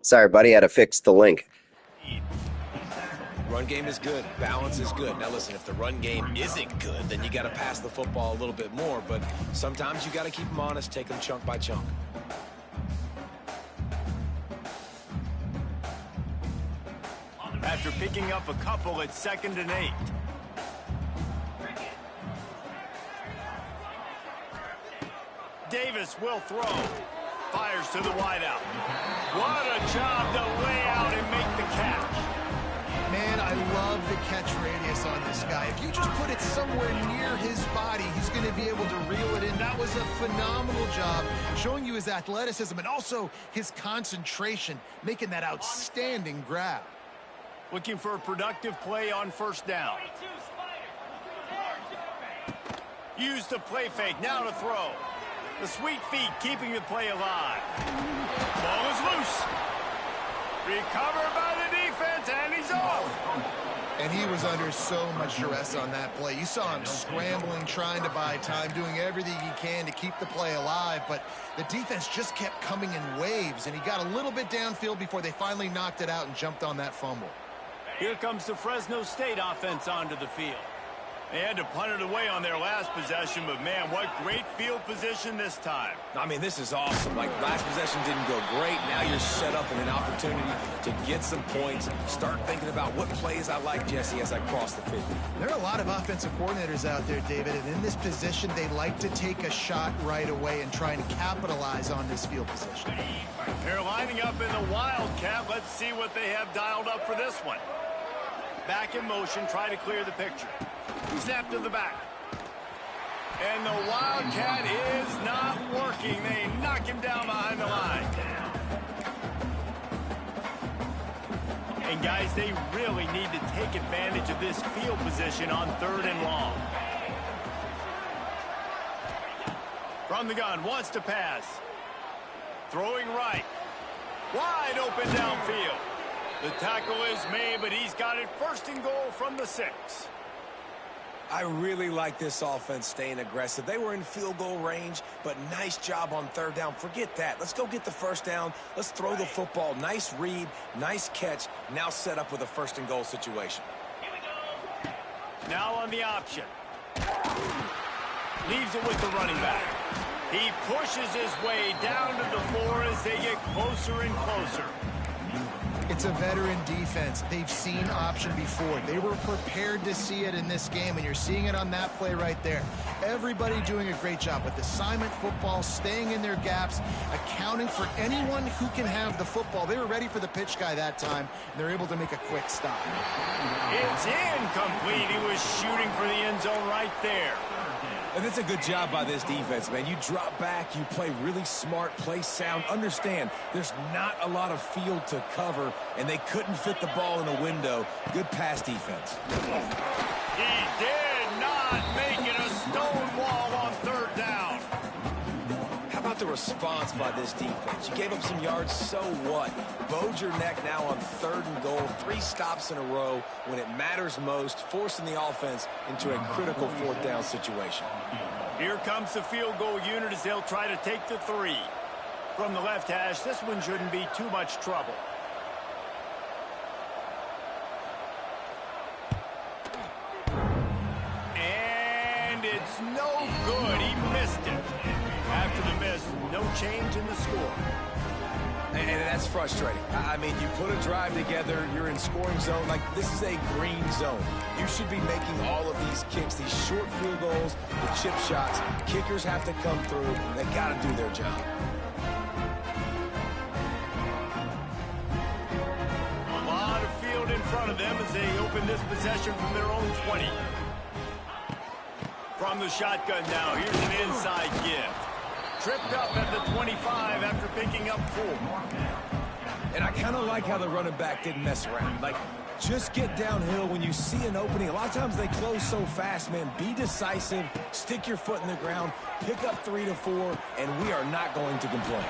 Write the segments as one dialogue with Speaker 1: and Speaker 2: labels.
Speaker 1: Sorry, buddy, had to fix the link.
Speaker 2: Run game is good. Balance is good. Now, listen, if the run game isn't good, then you got to pass the football a little bit more. But sometimes you got to keep them honest, take them chunk by chunk.
Speaker 3: After picking up a couple, it's 2nd and 8. Davis will throw. Fires to the wideout. What a job to lay out and make the catch.
Speaker 4: Man, I love the catch radius on this guy. If you just put it somewhere near his body, he's going to be able to reel it in. That was a phenomenal job, showing you his athleticism and also his concentration, making that outstanding grab.
Speaker 3: Looking for a productive play on 1st down. Use the play fake, now to throw. The sweet feet keeping the play alive. Ball is loose. Recovered by the defense, and he's off.
Speaker 4: And he was under so much duress on that play. You saw him scrambling, trying to buy time, doing everything he can to keep the play alive, but the defense just kept coming in waves, and he got a little bit downfield before they finally knocked it out and jumped on that fumble.
Speaker 3: Here comes the Fresno State offense onto the field. They had to punt it away on their last possession, but man, what great field position this time.
Speaker 2: I mean, this is awesome. Like, last possession didn't go great. Now you're set up in an opportunity to get some points. Start thinking about what plays I like, Jesse, as I cross the field.
Speaker 4: There are a lot of offensive coordinators out there, David, and in this position, they like to take a shot right away and try and capitalize on this field position.
Speaker 3: They're lining up in the Wildcat. Let's see what they have dialed up for this one. Back in motion, try to clear the picture. Snap to the back. And the Wildcat is not working. They knock him down behind the line. And guys, they really need to take advantage of this field position on 3rd and long. From the gun, wants to pass. Throwing right. Wide open downfield. The tackle is made, but he's got it 1st and goal from the 6.
Speaker 2: I really like this offense staying aggressive. They were in field goal range, but nice job on 3rd down. Forget that. Let's go get the 1st down. Let's throw the football. Nice read, nice catch. Now set up with a 1st and goal situation.
Speaker 3: Now on the option. Leaves it with the running back. He pushes his way down to the floor as they get closer and closer.
Speaker 4: It's a veteran defense. They've seen option before. They were prepared to see it in this game, and you're seeing it on that play right there. Everybody doing a great job with assignment football, staying in their gaps, accounting for anyone who can have the football. They were ready for the pitch guy that time, and they're able to make a quick stop.
Speaker 3: It's incomplete. He was shooting for the end zone right there.
Speaker 2: And it's a good job by this defense, man. You drop back, you play really smart, play sound. Understand, there's not a lot of field to cover, and they couldn't fit the ball in a window. Good pass defense.
Speaker 3: He did not make it a stone wall on 3rd down.
Speaker 2: How about the response by this defense? You gave up some yards, so what? Bowed your neck now on 3rd and goal. 3 stops in a row when it matters most, forcing the offense into a critical 4th down situation.
Speaker 3: Here comes the field goal unit as they'll try to take the 3. From the left hash, this one shouldn't be too much trouble. And it's no good. He missed it. After the miss, no change in the score.
Speaker 2: And that's frustrating. I mean, you put a drive together, you're in scoring zone. Like, this is a green zone. You should be making all of these kicks, these short field goals, the chip shots. Kickers have to come through. They got to do their job.
Speaker 3: A lot of field in front of them as they open this possession from their own 20. From the shotgun now, here's an inside give. Tripped up at the 25 after picking up 4.
Speaker 2: And I kind of like how the running back didn't mess around. Like, just get downhill when you see an opening. A lot of times they close so fast, man. Be decisive, stick your foot in the ground, pick up 3 to 4, and we are not going to complain.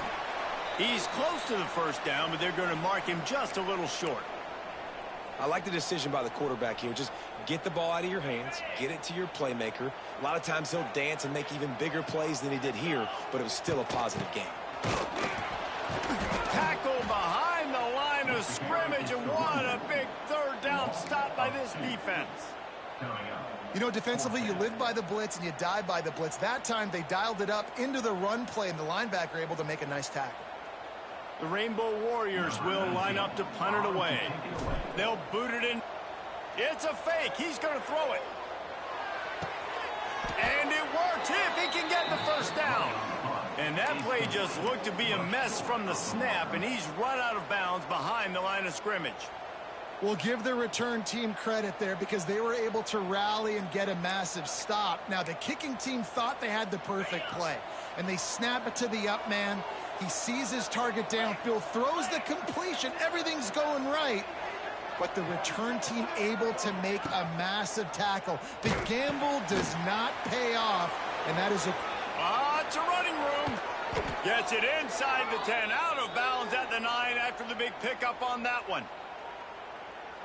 Speaker 3: He's close to the 1st down, but they're going to mark him just a little short.
Speaker 2: I like the decision by the quarterback here. Just get the ball out of your hands, get it to your playmaker. A lot of times he'll dance and make even bigger plays than he did here, but it was still a positive game.
Speaker 3: Tackle behind the of scrimmage, and what a big third down stop by this defense.
Speaker 4: You know, defensively, you live by the blitz and you die by the blitz. That time, they dialed it up into the run play, and the linebacker able to make a nice tackle.
Speaker 3: The Rainbow Warriors will line up to punt it away. They'll boot it in. It's a fake. He's going to throw it. And it works if he can get the first down. And that play just looked to be a mess from the snap, and he's run out of bounds behind the line of scrimmage.
Speaker 4: We'll give the return team credit there because they were able to rally and get a massive stop. Now, the kicking team thought they had the perfect play, and they snap it to the up man. He sees his target downfield, throws the completion. Everything's going right. But the return team able to make a massive tackle. The gamble does not pay off, and that is a...
Speaker 3: It's a running room. Gets it inside the 10, out of bounds at the 9 after the big pickup on that one.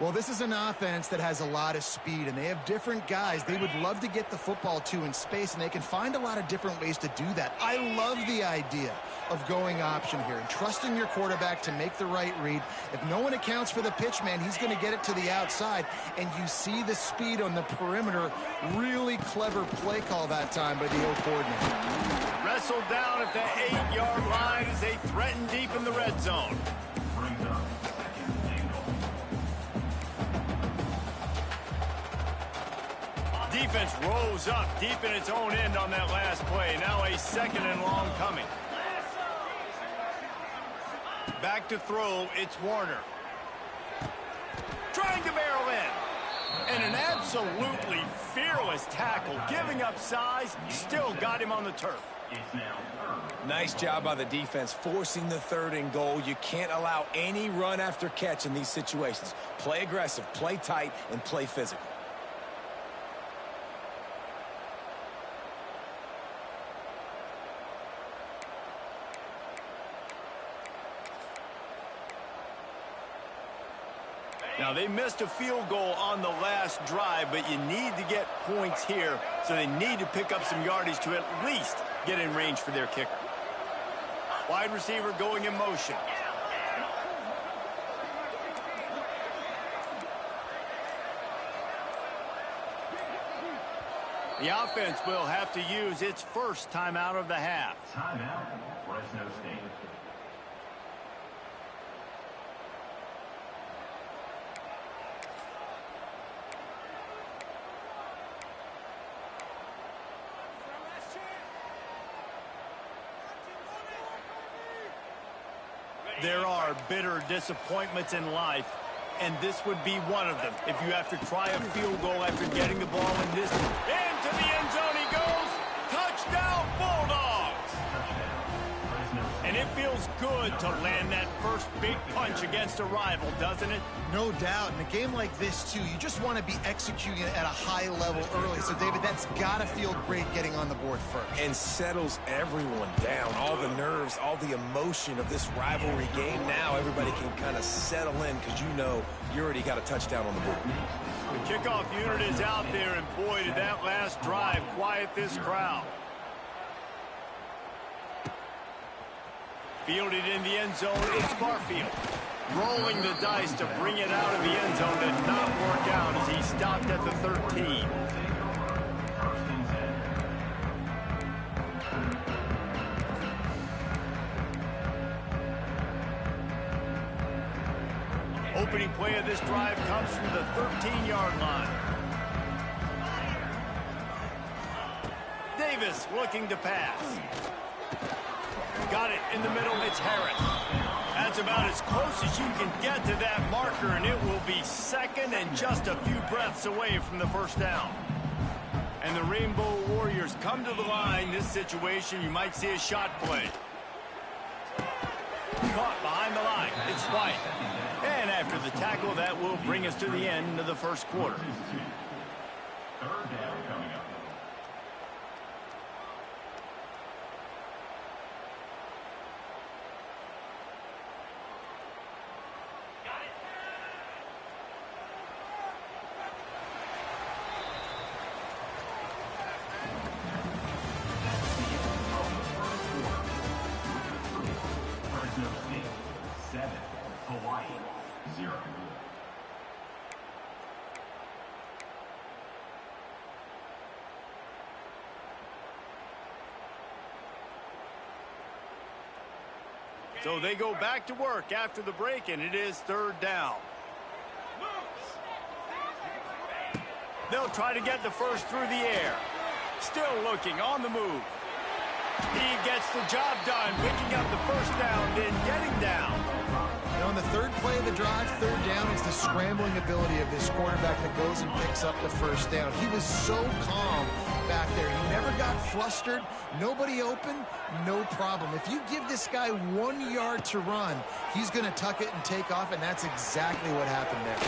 Speaker 4: Well, this is an offense that has a lot of speed, and they have different guys they would love to get the football to in space, and they can find a lot of different ways to do that. I love the idea of going option here and trusting your quarterback to make the right read. If no one accounts for the pitch man, he's going to get it to the outside, and you see the speed on the perimeter. Really clever play call that time by the O coordinator.
Speaker 3: Wrestled down at the 8-yard line as they threaten deep in the red zone. Defense rose up deep in its own end on that last play. Now a second and long coming. Back to throw, it's Warner. Trying to barrel in. And an absolutely fearless tackle. Giving up size, still got him on the turf.
Speaker 2: Nice job by the defense forcing the 3rd and goal. You can't allow any run after catch in these situations. Play aggressive, play tight, and play physical.
Speaker 3: Now, they missed a field goal on the last drive, but you need to get points here, so they need to pick up some yardage to at least get in range for their kicker. Wide receiver going in motion. The offense will have to use its first timeout of the half.
Speaker 5: Timeout, Fresno State.
Speaker 3: There are bitter disappointments in life, and this would be one of them. If you have to try a field goal after getting the ball in this, into the end zone he goes. Touchdown, Bulldogs! And it feels good to land that first big punch against a rival, doesn't it?
Speaker 4: No doubt. In a game like this, too, you just want to be executing it at a high level early. So, David, that's got to feel great getting on the board first.
Speaker 2: And settles everyone down. All the nerves, all the emotion of this rivalry game. Now everybody can kind of settle in because you know you already got a touchdown on the board.
Speaker 3: The kickoff unit is out there, and boy, did that last drive quiet this crowd. Fielded in the end zone, it's Barfield. Rolling the dice to bring it out of the end zone did not work out as he stopped at the 13. Opening play of this drive comes from the 13-yard line. Davis looking to pass. Got it in the middle, it's Harris. That's about as close as you can get to that marker, and it will be second and just a few breaths away from the first down. And the Rainbow Warriors come to the line. This situation, you might see a shot play. Caught behind the line, it's White. And after the tackle, that will bring us to the end of the first quarter.
Speaker 5: Third down coming up. Fresno State, 7, Hawaii. 0.
Speaker 3: So they go back to work after the break, and it is 3rd down. They'll try to get the first through the air. Still looking on the move. He gets the job done, picking up the first down, then getting down.
Speaker 4: On the 3rd play of the drive, 3rd down, is the scrambling ability of this quarterback that goes and picks up the first down. He was so calm back there. He never got flustered. Nobody open, no problem. If you give this guy 1 yard to run, he's going to tuck it and take off, and that's exactly what happened there.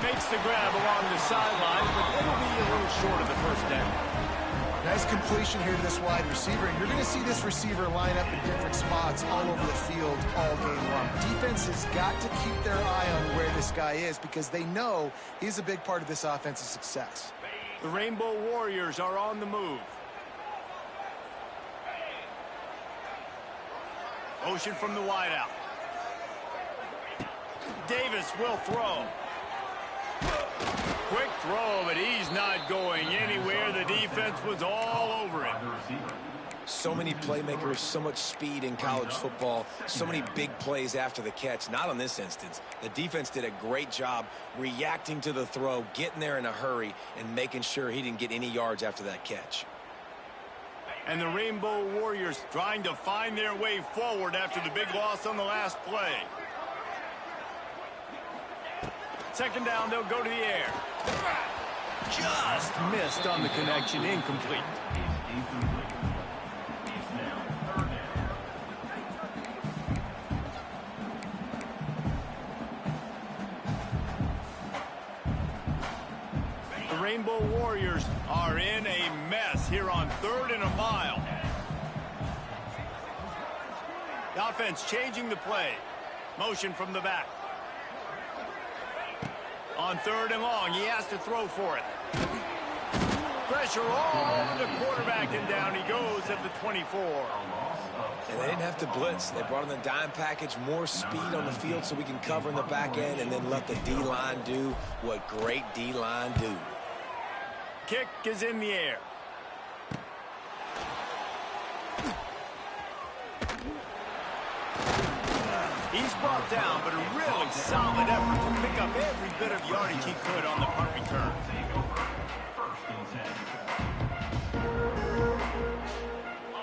Speaker 3: Makes the grab along the sideline, but it'll be a little short of the first down.
Speaker 4: Nice completion here to this wide receiver, and you're going to see this receiver line up in different spots all over the field all game long. Defense has got to keep their eye on where this guy is because they know he's a big part of this offense's success.
Speaker 3: The Rainbow Warriors are on the move. Motion from the wideout. Davis will throw. Quick throw, but he's not going anywhere. The defense was all over it.
Speaker 2: So many playmakers, so much speed in college football, so many big plays after the catch. Not on this instance. The defense did a great job reacting to the throw, getting there in a hurry, and making sure he didn't get any yards after that catch.
Speaker 3: And the Rainbow Warriors trying to find their way forward after the big loss on the last play. 2nd down, they'll go to the air. Just missed on the connection, incomplete. The Rainbow Warriors are in a mess here on 3rd and a mile. The offense changing the play. Motion from the back. On 3rd and long, he has to throw for it. Pressure all over the quarterback, and down he goes at the 24.
Speaker 2: And they didn't have to blitz. They brought in the dime package, more speed on the field so we can cover in the back end and then let the D-line do what great D-line do.
Speaker 3: Kick is in the air. He's brought down, but a really solid effort to pick up every bit of yardage he could on the punt return.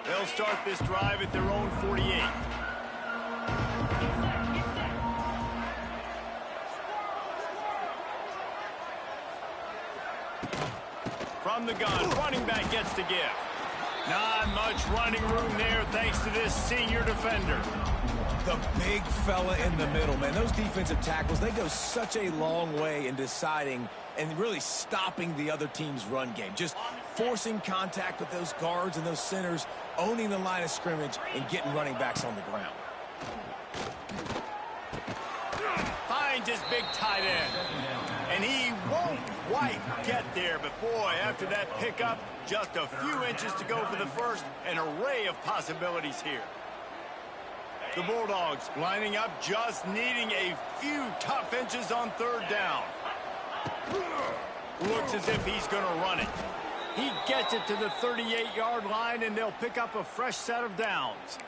Speaker 3: They'll start this drive at their own 48. From the gun, running back gets to give. Not much running room there thanks to this senior defender.
Speaker 2: The big fella in the middle, man. Those defensive tackles, they go such a long way in deciding and really stopping the other team's run game. Just forcing contact with those guards and those centers, owning the line of scrimmage, and getting running backs on the ground.
Speaker 3: Finds his big tight end. And he won't quite get there, but boy, after that pickup, just a few inches to go for the first. An array of possibilities here. The Bulldogs lining up, just needing a few tough inches on 3rd down. Looks as if he's going to run it. He gets it to the 38-yard line, and they'll pick up a fresh set of downs.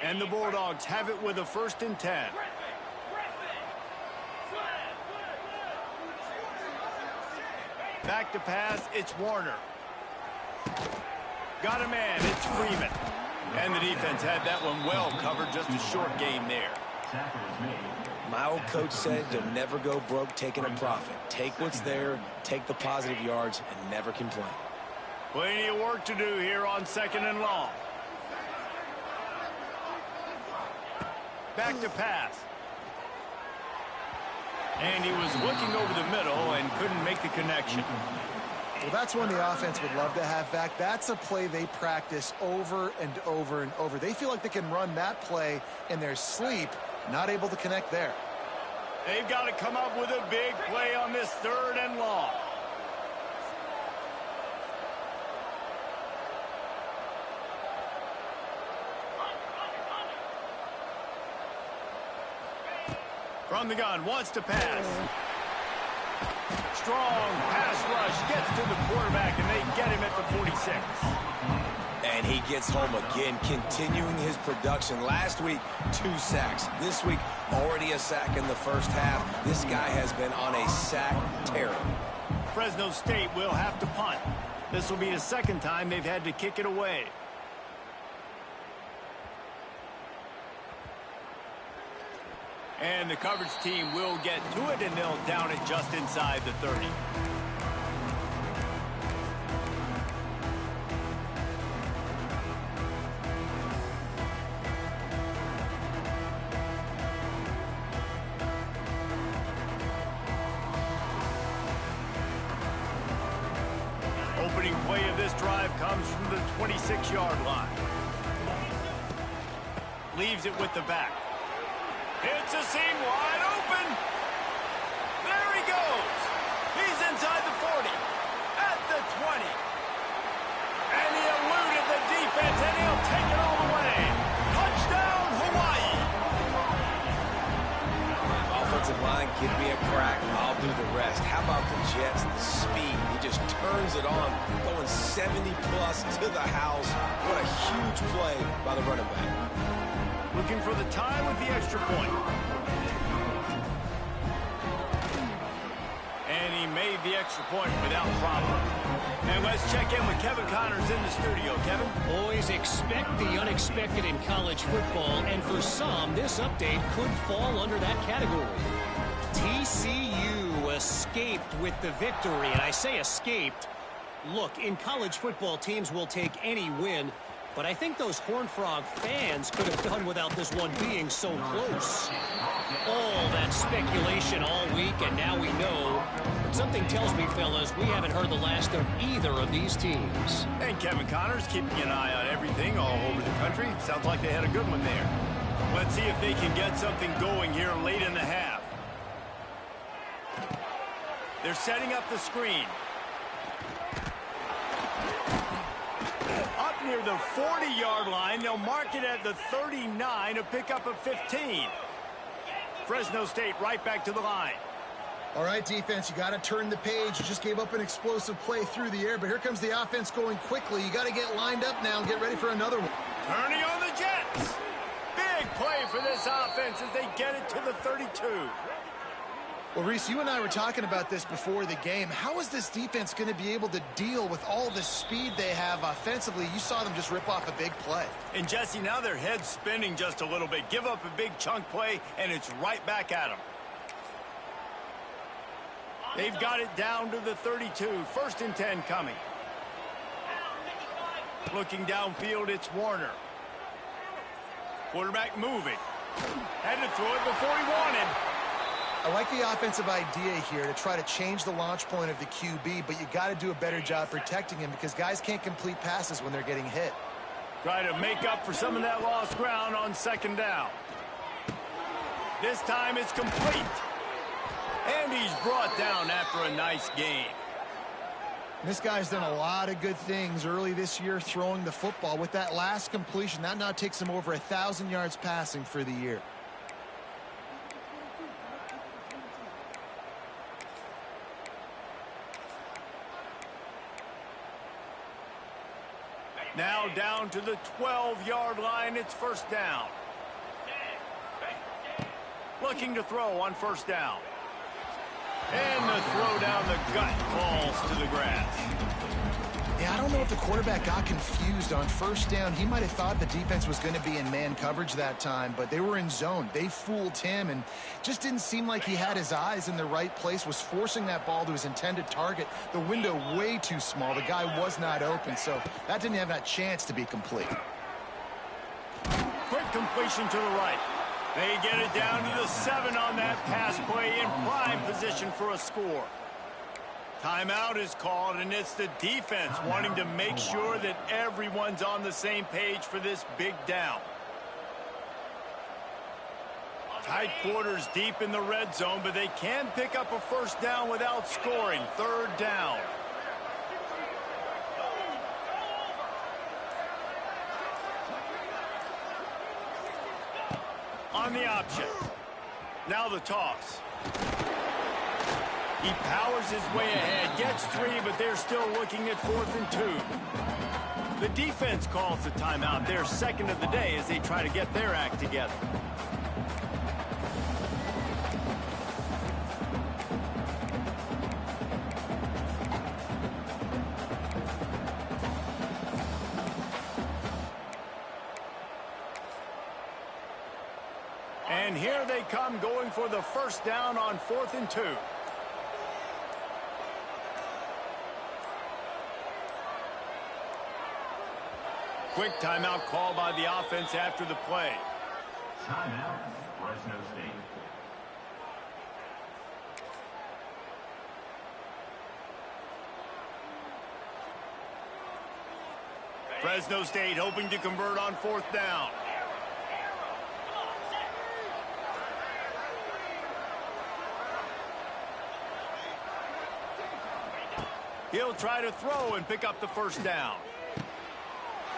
Speaker 3: And the Bulldogs have it with a 1st and 10. Back to pass, it's Warner. Got a man, it's Freeman. And the defense had that one well covered, just a short gain there.
Speaker 2: My old coach said you'll never go broke taking a profit. Take what's there, take the positive yards, and never complain.
Speaker 3: Plenty of work to do here on 2nd and long. Back to pass. And he was looking over the middle and couldn't make the connection.
Speaker 4: Well, that's one the offense would love to have back. That's a play they practice over and over and over. They feel like they can run that play in their sleep, not able to connect there.
Speaker 3: They've got to come up with a big play on this 3rd and long. From the gun, wants to pass. Strong pass rush, gets to the quarterback, and they get him at the 46.
Speaker 2: And he gets home again, continuing his production. Last week, 2 sacks. This week, already a sack in the first half. This guy has been on a sack tear.
Speaker 3: Fresno State will have to punt. This will be the second time they've had to kick it away. And the coverage team will get to it, and they'll down it just inside the 30. Opening play of this drive comes from the 26-yard line. Leaves it with the back. It's a seam wide open. There he goes. He's inside the 40. At the 20. And he eluded the defense, and he'll take it all the way. Touchdown, Hawaii.
Speaker 2: Offensive line, give me a crack. I'll do the rest. How about the Jets? The speed. He just turns it on, going 70-plus to the house. What a huge play by the running back.
Speaker 3: Looking for the tie with the extra point. And he made the extra point without problem. And let's check in with Kevin Connors in the studio. Kevin?
Speaker 6: Boys, expect the unexpected in college football, and for some, this update could fall under that category. TCU escaped with the victory, and I say escaped. Look, in college football, teams will take any win, but I think those Horned Frog fans could have done without this one being so close. All that speculation all week, and now we know. But something tells me, fellas, we haven't heard the last of either of these teams.
Speaker 3: And Kevin Connors keeping an eye on everything all over the country. Sounds like they had a good one there. Let's see if they can get something going here late in the half. They're setting up the screen. Up near the 40-yard line, they'll mark it at the 39 to pick up a 15. Fresno State right back to the line.
Speaker 4: All right, defense, you got to turn the page. You just gave up an explosive play through the air, but here comes the offense going quickly. You got to get lined up now and get ready for another one.
Speaker 3: Turning on the Jets. Big play for this offense as they get it to the 32.
Speaker 4: Well, Reese, you and I were talking about this before the game. How is this defense going to be able to deal with all the speed they have offensively? You saw them just rip off a big play.
Speaker 3: And, Jesse, now their head's spinning just a little bit. Give up a big chunk play, and it's right back at them. They've got it down to the 32. 1st and 10 coming. Looking downfield, it's Warner. Quarterback moving. Had to throw it before he wanted.
Speaker 4: I like the offensive idea here to try to change the launch point of the QB, but you got to do a better job protecting him because guys can't complete passes when they're getting hit.
Speaker 3: Try to make up for some of that lost ground on 2nd down. This time it's complete. And he's brought down after a nice game.
Speaker 4: This guy's done a lot of good things early this year throwing the football. With that last completion, that now takes him over 1,000 yards passing for the year.
Speaker 3: Now down to the 12-yard line. It's 1st down. Looking to throw on 1st down. And the throw down the gut falls to the grass.
Speaker 4: Yeah, I don't know if the quarterback got confused on 1st down. He might have thought the defense was going to be in man coverage that time, but they were in zone. They fooled him and just didn't seem like he had his eyes in the right place, was forcing that ball to his intended target. The window way too small. The guy was not open, so that didn't have that chance to be complete.
Speaker 3: Quick completion to the right. They get it down to the 7 on that pass play in prime position for a score. Timeout is called, and it's the defense wanting to make sure that everyone's on the same page for this big down. Tight quarters deep in the red zone, but they can pick up a 1st down without scoring. 3rd down. On the option. Now the toss. He powers his way ahead, gets 3, but they're still looking at 4th and 2. The defense calls the timeout, their second of the day, as they try to get their act together. And here they come, going for the first down on 4th and 2. Quick timeout call by the offense after the play.
Speaker 5: Timeout, Fresno State.
Speaker 3: Fresno State hoping to convert on 4th down. He'll try to throw and pick up the first down.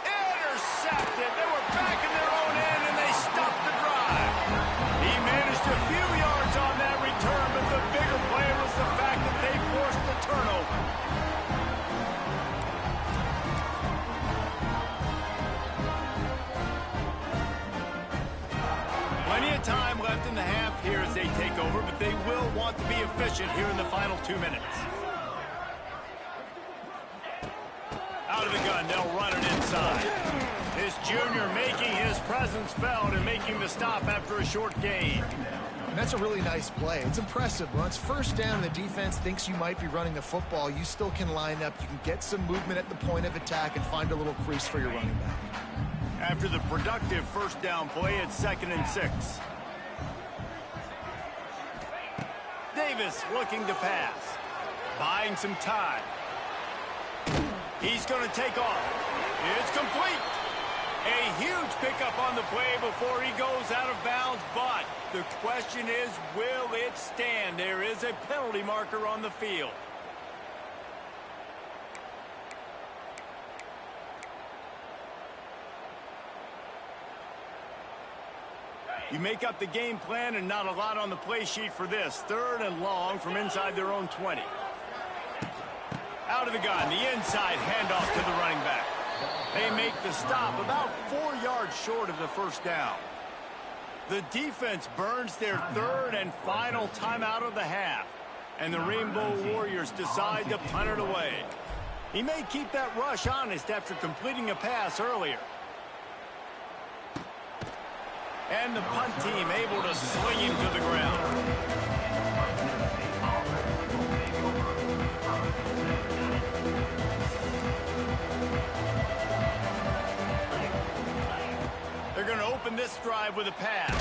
Speaker 3: Intercepted. They were back in their own end, and they stopped the drive. He managed a few yards on that return, but the bigger play was the fact that they forced the turnover. Plenty of time left in the half here as they take over, but they will want to be efficient here in the final 2 minutes. Out of the gun, they'll run it inside. This junior making his presence felt and making the stop after a short gain.
Speaker 4: And that's a really nice play. It's impressive. When it's first down and the defense thinks you might be running the football, you still can line up. You can get some movement at the point of attack and find a little crease for your running back.
Speaker 3: After the productive first down play, it's 2nd and 6. Davis looking to pass. Buying some time. He's going to take off. It's complete. A huge pickup on the play before he goes out of bounds, but the question is, will it stand? There is a penalty marker on the field. You make up the game plan and not a lot on the play sheet for this. 3rd and long from inside their own 20. Out of the gun, the inside handoff to the running back. They make the stop about 4 yards short of the first down. The defense burns their 3rd and final timeout of the half. And the Rainbow Warriors decide to punt it away. He may keep that rush honest after completing a pass earlier. And the punt team able to sling him to the ground. They're going to open this drive with a pass.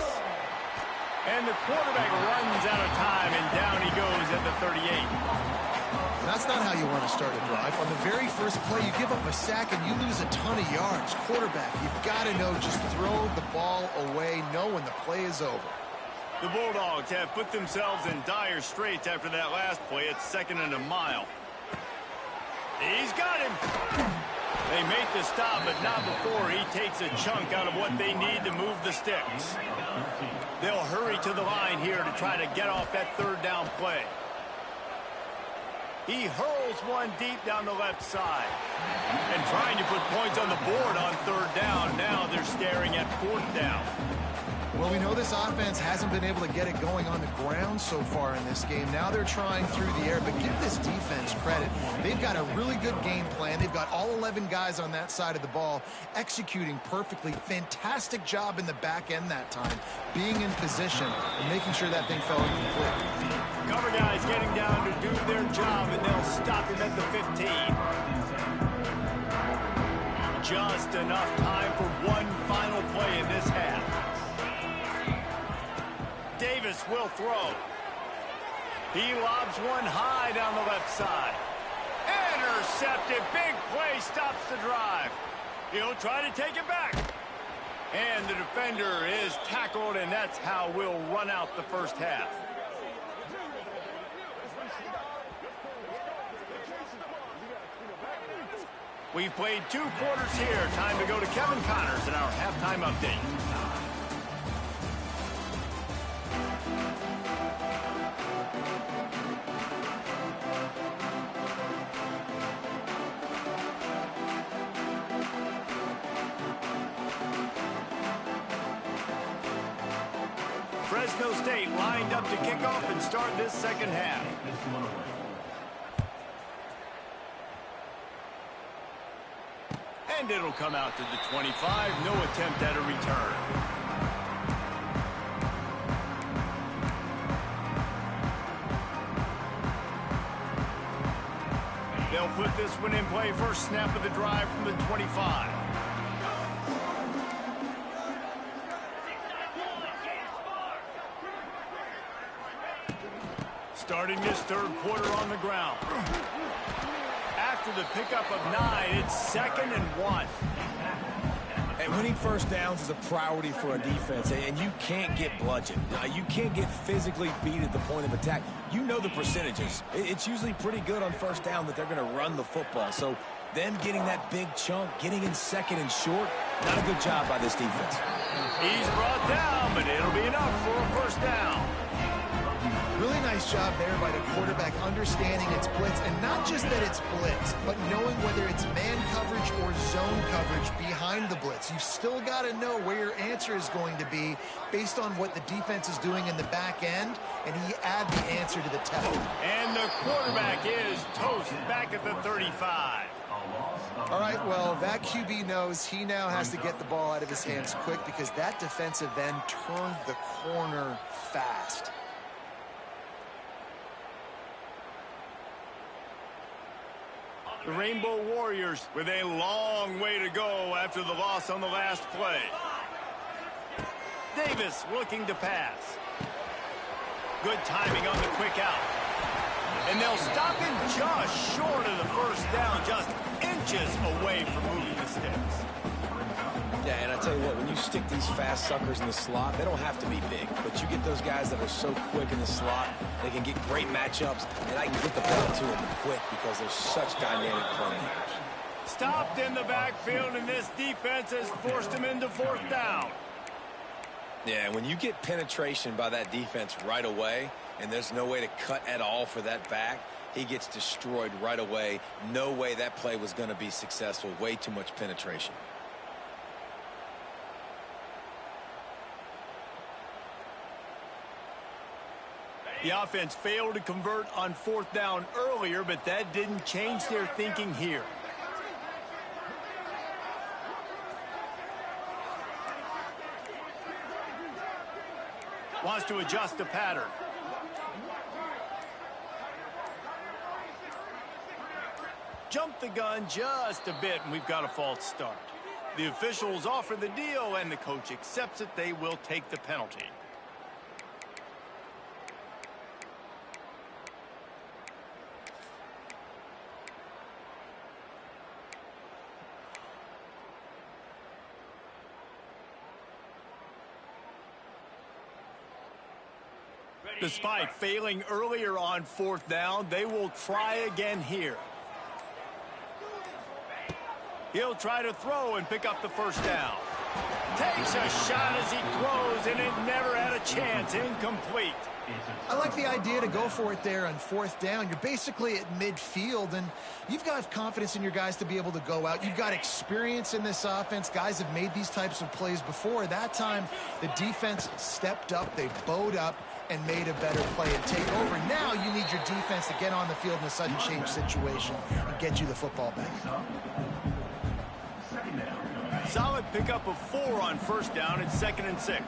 Speaker 3: And the quarterback runs out of time, and down he goes at the 38.
Speaker 4: That's not how you want to start a drive. On the very first play, you give up a sack and you lose a ton of yards. Quarterback, you've got to know, just throw the ball away, know when the play is over.
Speaker 3: The Bulldogs have put themselves in dire straits after that last play. It's 2nd and a mile. He's got him. They make the stop, but not before he takes a chunk out of what they need to move the sticks. They'll hurry to the line here to try to get off that 3rd down play. He hurls one deep down the left side. And trying to put points on the board on 3rd down. Now they're staring at 4th down.
Speaker 4: Well, we know this offense hasn't been able to get it going on the ground so far in this game. Now they're trying through the air, but give this defense credit. They've got a really good game plan. They've got all 11 guys on that side of the ball executing perfectly. Fantastic job in the back end that time, being in position and making sure that thing fell incomplete.
Speaker 3: Cover guys getting down to do their job, and they'll stop him at the 15. Just enough time for one final play in this half. Davis will throw. He lobs one high down the left side. Intercepted. Big play stops the drive. He'll try to take it back. And the defender is tackled, and that's how we'll run out the first half. We've played 2 quarters here. Time to go to Kevin Connors in our halftime update. Fresno State lined up to kick off and start this second half. And it'll come out to the 25. No attempt at a return. They'll put this one in play. First snap of the drive from the 25. Starting this third quarter on the ground. After the pickup of 9, it's 2nd and 1.
Speaker 2: And winning first downs is a priority for a defense, and you can't get bludgeoned. You can't get physically beat at the point of attack. You know the percentages. It's usually pretty good on first down that they're going to run the football. So them getting that big chunk, getting in 2nd and short, not a good job by this defense.
Speaker 3: He's brought down, but it'll be enough for a first down.
Speaker 4: Really nice job there by the quarterback understanding it's blitz, and not just that it's blitz, but knowing whether it's man coverage or zone coverage behind the blitz. You've still got to know where your answer is going to be based on what the defense is doing in the back end, and he add the answer to the test.
Speaker 3: And the quarterback is toast back at the 35.
Speaker 4: All right, well, that QB knows he now has to get the ball out of his hands quick because that defensive end turned the corner fast.
Speaker 3: The Rainbow Warriors with a long way to go after the loss on the last play. Davis looking to pass. Good timing on the quick out. And they'll stop him just short of the first down, just inches away from moving the sticks.
Speaker 2: Yeah, and I tell you what, when you stick these fast suckers in the slot, they don't have to be big. But you get those guys that are so quick in the slot, they can get great matchups, and I can get the ball to them quick because they're such dynamic playmakers.
Speaker 3: Stopped in the backfield, and this defense has forced him into fourth down.
Speaker 2: Yeah, and when you get penetration by that defense right away, and there's no way to cut at all for that back, he gets destroyed right away. No way that play was going to be successful. Way too much penetration.
Speaker 3: The offense failed to convert on fourth down earlier, but that didn't change their thinking here. Wants to adjust the pattern. Jump the gun just a bit, and we've got a false start. The officials offer the deal, and the coach accepts it. They will take the penalty. Despite failing earlier on fourth down, they will try again here. He'll try to throw and pick up the first down. Takes a shot as he throws, and it never had a chance. Incomplete.
Speaker 4: I like the idea to go for it there on fourth down. You're basically at midfield, and you've got confidence in your guys to be able to go out. You've got experience in this offense. Guys have made these types of plays before. That time, the defense stepped up. They bowed up and made a better play and take over. Now you need your defense to get on the field in a sudden change situation and get you the football back.
Speaker 3: Solid pickup of 4 on first down. It's 2nd and 6.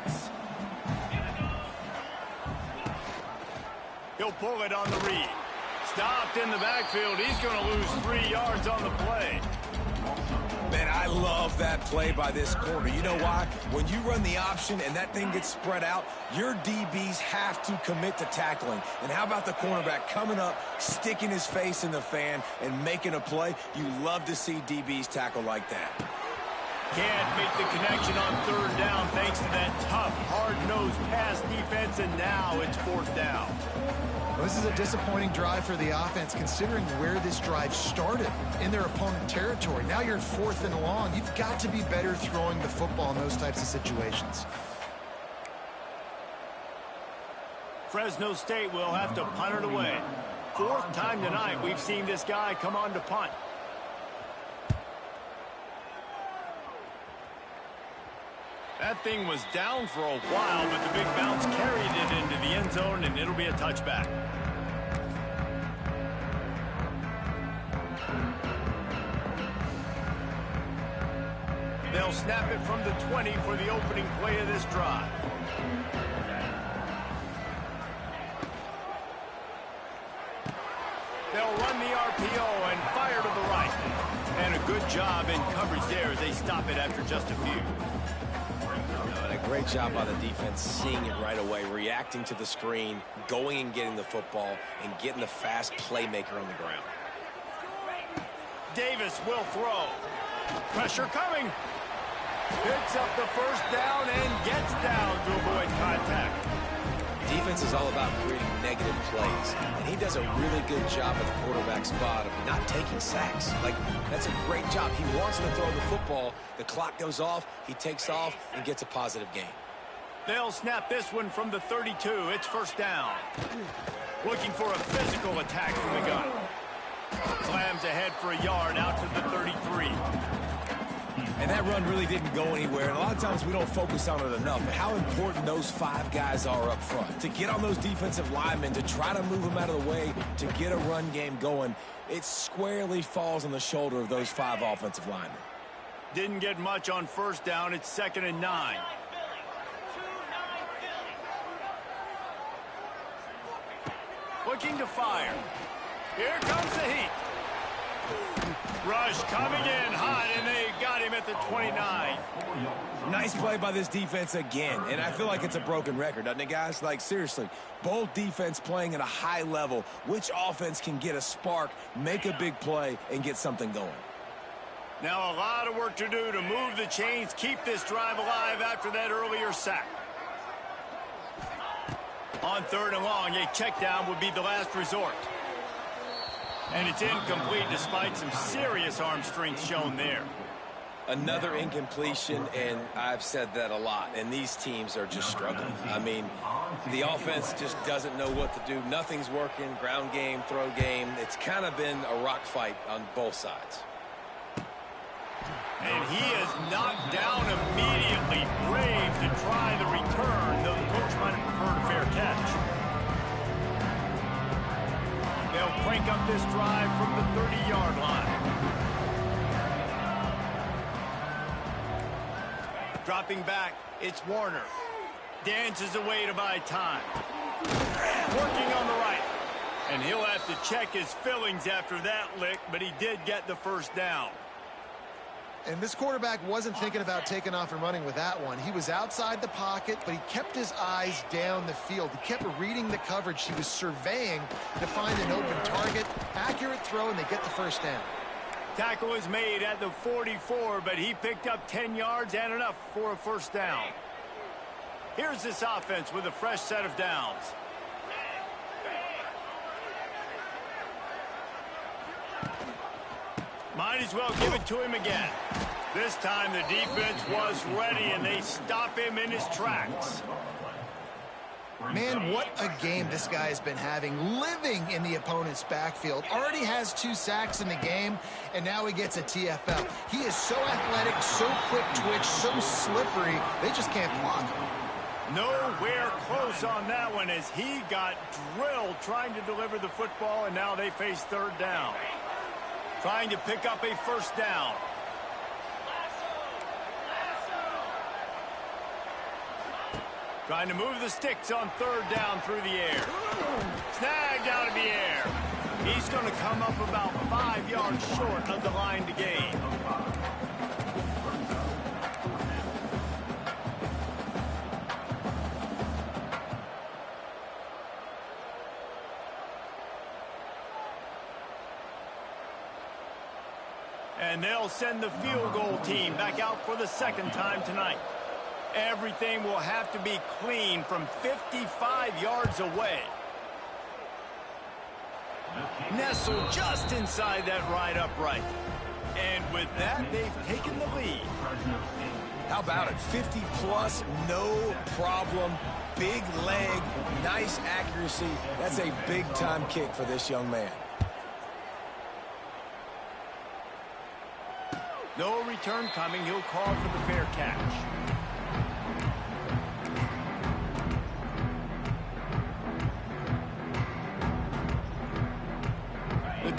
Speaker 3: He'll pull it on the read. Stopped in the backfield. He's going to lose 3 yards on the play.
Speaker 2: Man, I love that play by this corner. You know why? When you run the option and that thing gets spread out, your DBs have to commit to tackling. And how about the cornerback coming up, sticking his face in the fan, and making a play? You love to see DBs tackle like that.
Speaker 3: Can't make the connection on third down thanks to that tough, hard-nosed pass defense, and now it's fourth down.
Speaker 4: Well, this is a disappointing drive for the offense considering where this drive started in their opponent territory. Now you're 4th and long. You've got to be better throwing the football in those types of situations.
Speaker 3: Fresno State will have to punt it away. 4th time tonight we've seen this guy come on to punt. That thing was down for a while, but the big bounce carried it into the end zone, and it'll be a touchback. They'll snap it from the 20 for the opening play of this drive. They'll run the RPO and fire to the right. And a good job in coverage there as they stop it after just a few.
Speaker 2: And a great job by the defense, seeing it right away, reacting to the screen, going and getting the football, and getting the fast playmaker on the ground.
Speaker 3: Davis will throw. Pressure coming. Picks up the first down and gets down to avoid contact.
Speaker 2: Defense is all about creating negative plays, and he does a really good job at the quarterback spot of not taking sacks. Like, that's a great job. He wants to throw the football. The clock goes off. He takes off and gets a positive gain.
Speaker 3: They'll snap this one from the 32. It's first down. Looking for a physical attack from the gun. Slams ahead for a yard out to the 33.
Speaker 2: And that run really didn't go anywhere. And a lot of times we don't focus on it enough. But how important those 5 guys are up front. To get on those defensive linemen, to try to move them out of the way, to get a run game going, it squarely falls on the shoulder of those 5 offensive linemen.
Speaker 3: Didn't get much on first down. It's 2nd and 9. Looking to fire. Here comes the heat. Rush coming in hot, and they got him at the 29.
Speaker 2: Nice play by this defense again, and I feel like it's a broken record, doesn't it, guys? Like, seriously, both defense playing at a high level. Which offense can get a spark, make a big play, and get something going?
Speaker 3: Now a lot of work to do to move the chains, keep this drive alive after that earlier sack. On 3rd and long, a check down would be the last resort. And it's incomplete despite some serious arm strength shown there.
Speaker 2: Another incompletion, and I've said that a lot, and these teams are just struggling. I mean, the offense just doesn't know what to do. Nothing's working, ground game, throw game. It's kind of been a rock fight on both sides.
Speaker 3: And he is knocked down immediately. Brave to try the return, though the coach might have preferred a fair catch. They'll crank up this drive from the 30-yard line. Dropping back, it's Warner. Dances away to buy time. Working on the right. And he'll have to check his fillings after that lick, but he did get the first down.
Speaker 4: And this quarterback wasn't thinking about taking off and running with that one. He was outside the pocket, but he kept his eyes down the field. He kept reading the coverage. He was surveying to find an open target. Accurate throw, and they get the first down.
Speaker 3: Tackle is made at the 44, but he picked up 10 yards and enough for a first down. Here's this offense with a fresh set of downs. Might as well give it to him again. This time the defense was ready, and they stop him in his tracks.
Speaker 4: Man, what a game this guy has been having, living in the opponent's backfield. Already has 2 sacks in the game, and now he gets a TFL. He is so athletic, so quick twitch, so slippery, they just can't block him.
Speaker 3: Nowhere close on that one as he got drilled trying to deliver the football, and now they face 3rd down. Trying to pick up a first down. Trying to move the sticks on 3rd down through the air. Snagged out of the air. He's going to come up about 5 yards short of the line to gain. And they'll send the field goal team back out for the 2nd time tonight. Everything will have to be clean from 55 yards away. Nestled just inside that right upright. And with that, they've taken the lead.
Speaker 2: How about it? 50-plus, no problem. Big leg, nice accuracy. That's a big-time kick for this young man.
Speaker 3: No return coming. He'll call for the fair catch.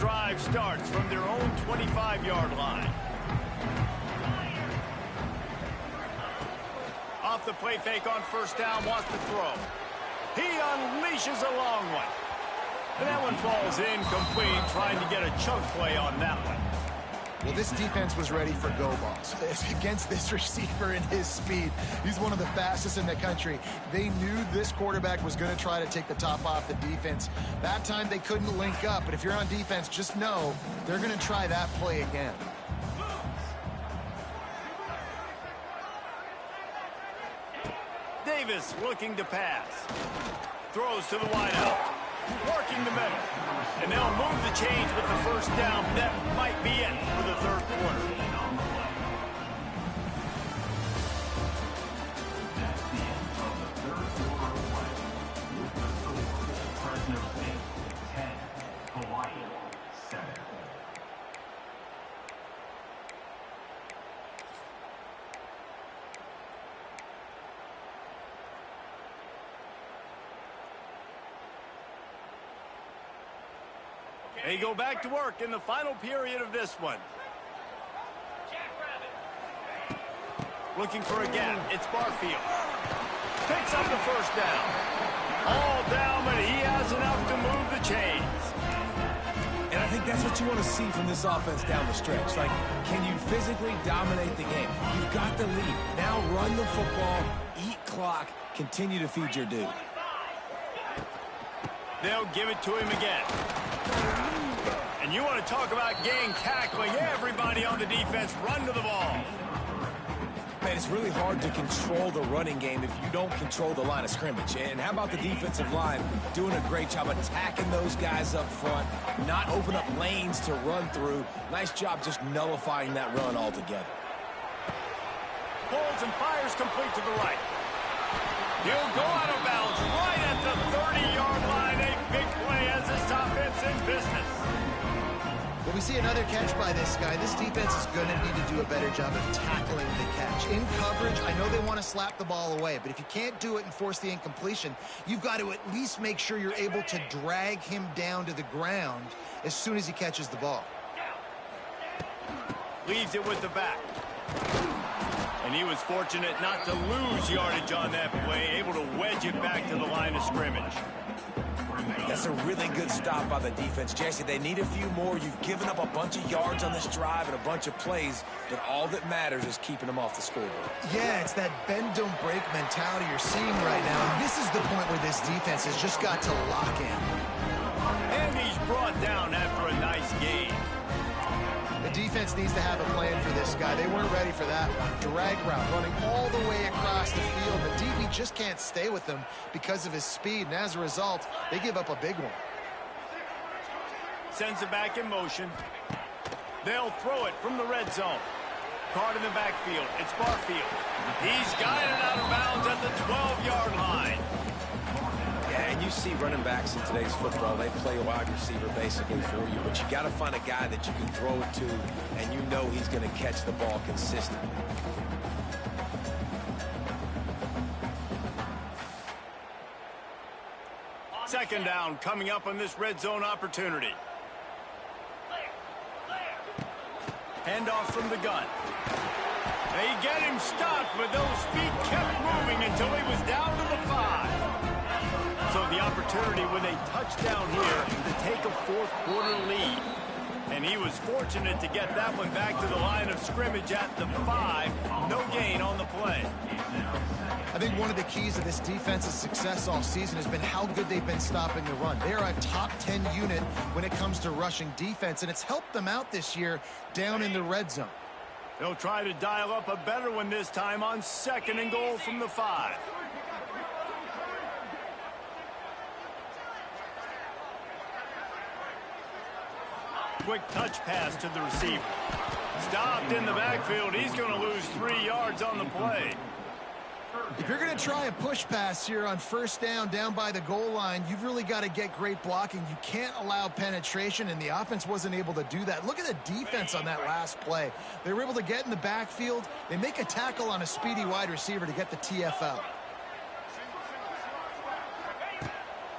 Speaker 3: drive starts from their own 25-yard line. Off the play fake on first down, wants to throw. He unleashes a long one. And that one falls incomplete, trying to get a chunk play on that one.
Speaker 4: Well, this defense was ready for go balls. Against this receiver and his speed, he's one of the fastest in the country. They knew this quarterback was going to try to take the top off the defense. That time they couldn't link up, but if you're on defense, just know they're going to try that play again.
Speaker 3: Davis looking to pass. Throws to the wideout. Working the middle. And they'll move the chains with the first down. That might be it for the third quarter.
Speaker 5: That's the end of the third quarter of play. With the score, Fresno State 10, Hawaii 7.
Speaker 3: They go back to work in the final period of this one. Looking for a gap. It's Barfield. Picks up the first down. All down, but he has enough to move the chains.
Speaker 2: And I think that's what you want to see from this offense down the stretch. Like, can you physically dominate the game? You've got the lead. Now run the football, eat clock, continue to feed your dude.
Speaker 3: They'll give it to him again. And you want to talk about gang tackling. Everybody on the defense run to the ball.
Speaker 2: Man, it's really hard to control the running game if you don't control the line of scrimmage. And how about the defensive line doing a great job attacking those guys up front, not open up lanes to run through. Nice job just nullifying that run altogether.
Speaker 3: Pulls and fires complete to the right. He'll go out of bounds right at the 30-yard line. A big play as this offense in business.
Speaker 4: Well, we see another catch by this guy. This defense is going to need to do a better job of tackling the catch. In coverage, I know they want to slap the ball away, but if you can't do it and force the incompletion, you've got to at least make sure you're able to drag him down to the ground as soon as he catches the ball.
Speaker 3: Leaves it with the back. And he was fortunate not to lose yardage on that play, able to wedge it back to the line of scrimmage.
Speaker 2: That's a really good stop by the defense. Jesse, they need a few more. You've given up a bunch of yards on this drive and a bunch of plays, but all that matters is keeping them off the scoreboard.
Speaker 4: Yeah, it's that bend, don't break mentality you're seeing right now. And this is the point where this defense has just got to lock in.
Speaker 3: And he's brought down after a nice game.
Speaker 4: The defense needs to have a plan for this guy. They weren't ready for that one. Drag route, running all the way across the field. The DB just can't stay with him because of his speed, and as a result, they give up a big one.
Speaker 3: Sends it back in motion. They'll throw it from the red zone. Caught in the backfield. It's Barfield. He's got it out of bounds at the 12-yard line.
Speaker 2: Yeah, and you see running backs in today's football, they play a wide receiver basically for you, but you got to find a guy that you can throw it to, and you know he's going to catch the ball consistently.
Speaker 3: Second down coming up on this red zone opportunity. Handoff from the gun. They get him stopped, but those feet kept moving until he was down to the 5. So the opportunity with a touchdown here to take a fourth quarter lead. And he was fortunate to get that one back to the line of scrimmage at the 5. No gain on the play.
Speaker 4: I think one of the keys to this defense's success all season has been how good they've been stopping the run. They're a top 10 unit when it comes to rushing defense, and it's helped them out this year down in the red zone.
Speaker 3: They'll try to dial up a better one this time on 2nd and goal from the 5. Quick touch pass to the receiver. Stopped in the backfield. He's going to lose 3 yards on the play.
Speaker 4: If you're going to try a push pass here on first down by the goal line, you've really got to get great blocking. You can't allow penetration, and the offense wasn't able to do that. Look at the defense on that last play. They were able to get in the backfield. They make a tackle on a speedy wide receiver to get the TFL.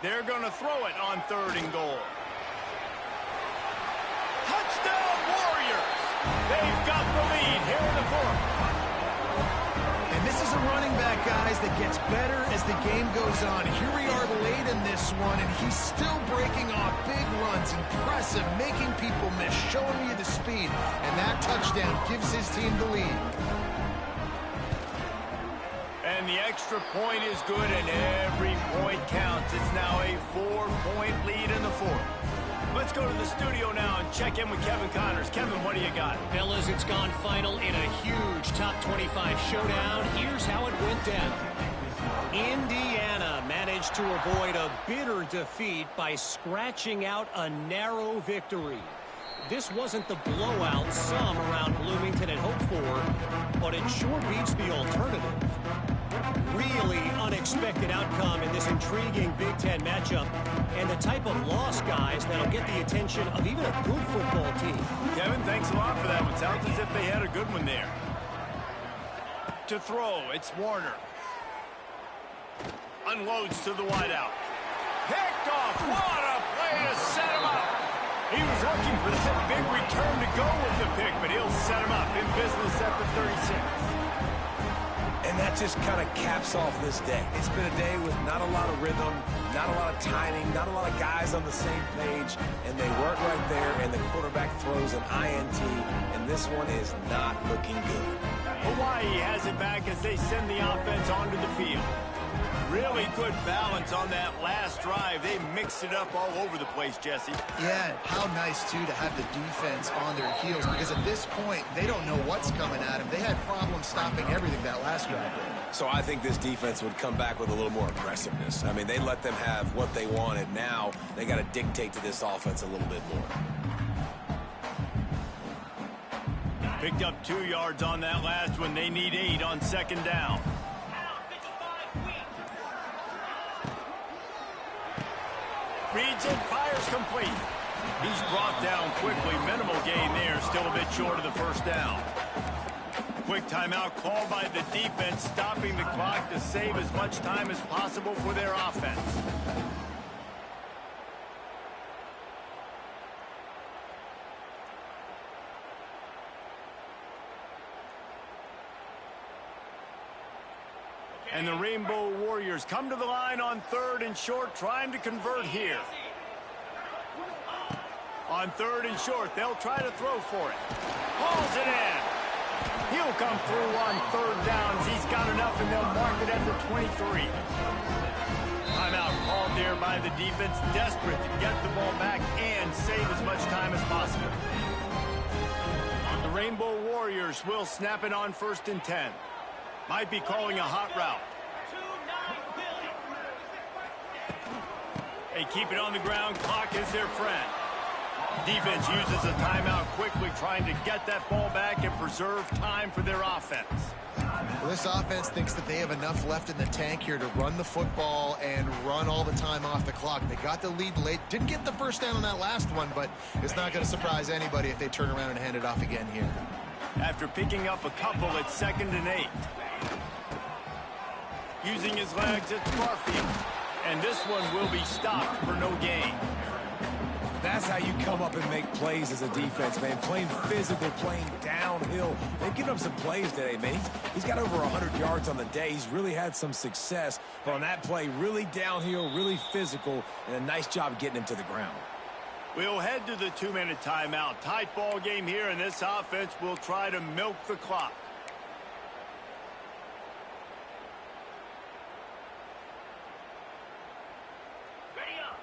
Speaker 3: They're going to throw it on 3rd and goal. got the lead here in the fourth.
Speaker 4: And this is a running back, guys, that gets better as the game goes on. Here we are late in this one, and he's still breaking off big runs. Impressive, making people miss, showing you the speed. And that touchdown gives his team the lead.
Speaker 3: And the extra point is good, and every point counts. It's now a 4-point lead in the fourth. Let's go to the studio now and check in with Kevin Connors. Kevin, what do you got?
Speaker 6: Fellas, it's gone final in a huge top 25 showdown. Here's how it went down. Indiana managed to avoid a bitter defeat by scratching out a narrow victory. This wasn't the blowout some around Bloomington had hoped for, but it sure beats the alternative. Really unexpected outcome in this intriguing Big Ten matchup, and the type of loss, guys, that'll get the attention of even a good football team.
Speaker 3: Kevin, thanks a lot for that one. Sounds as if they had a good one there. To throw, it's Warner. Unloads to the wideout. Picked off. What a play to set him up. He was looking for that big return to go with the pick, but he'll set him up in business at the 36.
Speaker 2: And that just kind of caps off this day. It's been a day with not a lot of rhythm, not a lot of timing, not a lot of guys on the same page, and they weren't right there, and the quarterback throws an INT, and this one is not looking good.
Speaker 3: Hawaii has it back as they send the offense onto the field. Really good balance on that last drive. They mixed it up all over the place, Jesse.
Speaker 4: Yeah, how nice, too, to have the defense on their heels, because at this point, they don't know what's coming at them. They had problems stopping everything that last drive did.
Speaker 2: So I think this defense would come back with a little more aggressiveness. I mean, they let them have what they wanted. Now they got to dictate to this offense a little bit more.
Speaker 3: Picked up 2 yards on that last one. They need 8 on second down. Reads it, fires complete. He's brought down quickly. Minimal gain there, still a bit short of the first down. Quick timeout called by the defense, stopping the clock to save as much time as possible for their offense. And the Rainbow Warriors come to the line on 3rd and short, trying to convert here. On 3rd and short, they'll try to throw for it. Hauls it in. He'll come through on 3rd downs. He's got enough, and they'll mark it at the 23. Timeout called there by the defense, desperate to get the ball back and save as much time as possible. The Rainbow Warriors will snap it on 1st and 10. Might be calling a hot route. They keep it on the ground. Clock is their friend. Defense uses a timeout quickly, trying to get that ball back and preserve time for their offense.
Speaker 4: Well, this offense thinks that they have enough left in the tank here to run the football and run all the time off the clock. They got the lead late. Didn't get the first down on that last one, but it's not going to surprise anybody if they turn around and hand it off again here.
Speaker 3: After picking up a couple at 2nd and 8. Using his legs, it's Barfield. And this one will be stopped for no gain.
Speaker 2: That's how you come up and make plays as a defense, man. Playing physical, playing downhill. They've given him some plays today, man. He's got over 100 yards on the day. He's really had some success. But on that play, really downhill, really physical, and a nice job getting him to the ground.
Speaker 3: We'll head to the 2-minute timeout. Tight ball game here, and this offense will try to milk the clock.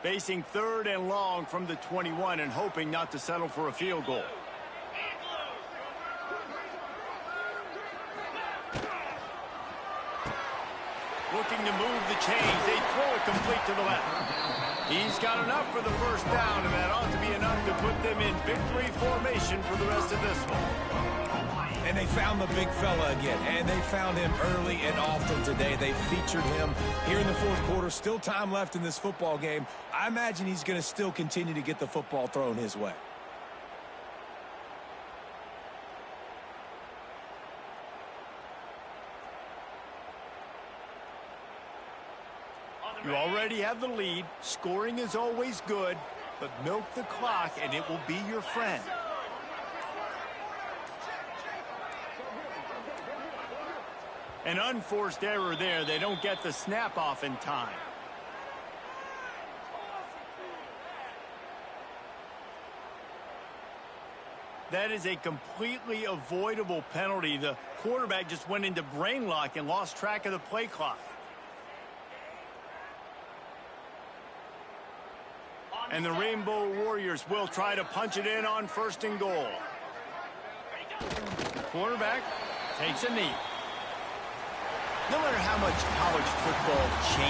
Speaker 3: Facing 3rd and long from the 21 and hoping not to settle for a field goal. Looking to move the chains. They throw it complete to the left. He's got enough for the first down, and that ought to be enough to put them in victory formation for the rest of this one.
Speaker 2: And they found the big fella again, and they found him early and often today. They featured him here in the 4th quarter. Still time left in this football game. I imagine he's going to still continue to get the football thrown his way.
Speaker 3: You already have the lead. Scoring is always good, but milk the clock, and it will be your friend. An unforced error there. They don't get the snap off in time. That is a completely avoidable penalty. The quarterback just went into brain lock and lost track of the play clock. And the Rainbow Warriors will try to punch it in on 1st and goal. Quarterback takes a knee. No matter how much college football changes,